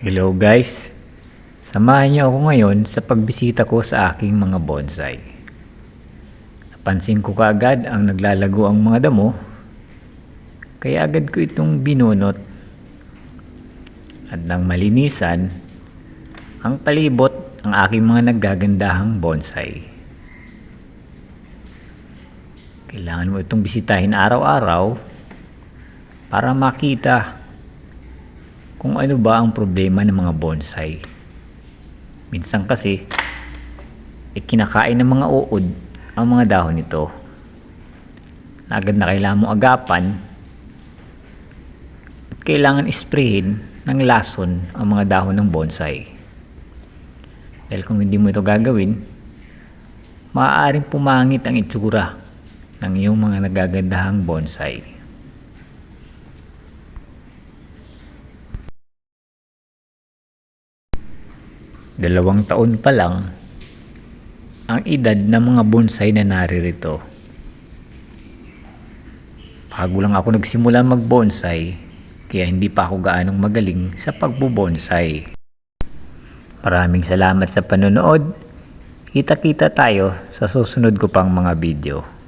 Hello guys, samahan niyo ako ngayon sa pagbisita ko sa aking mga bonsai. Napansin ko kaagad ang naglalago ang mga damo, kaya agad ko itong binunot. At nang malinisan, ang palibot ang aking mga naggagandahang bonsai. Kailangan mo itong bisitahin araw-araw para makita kung ano ba ang problema ng mga bonsai. Minsan kasi, kinakain ng mga uod ang mga dahon nito. Na agad na kailangan mo agapan at kailangan isprayin ng lason ang mga dahon ng bonsai. Dahil kung hindi mo ito gagawin, maaaring pumangit ang itsura ng iyong mga nagagandahang bonsai. Dalawang taon pa lang ang edad ng mga bonsai na naririto. Bago lang ako nagsimula mag-bonsai, kaya hindi pa ako gaanong magaling sa pagbo-bonsai. Maraming salamat sa panonood. Kita-kita tayo sa susunod ko pang mga video.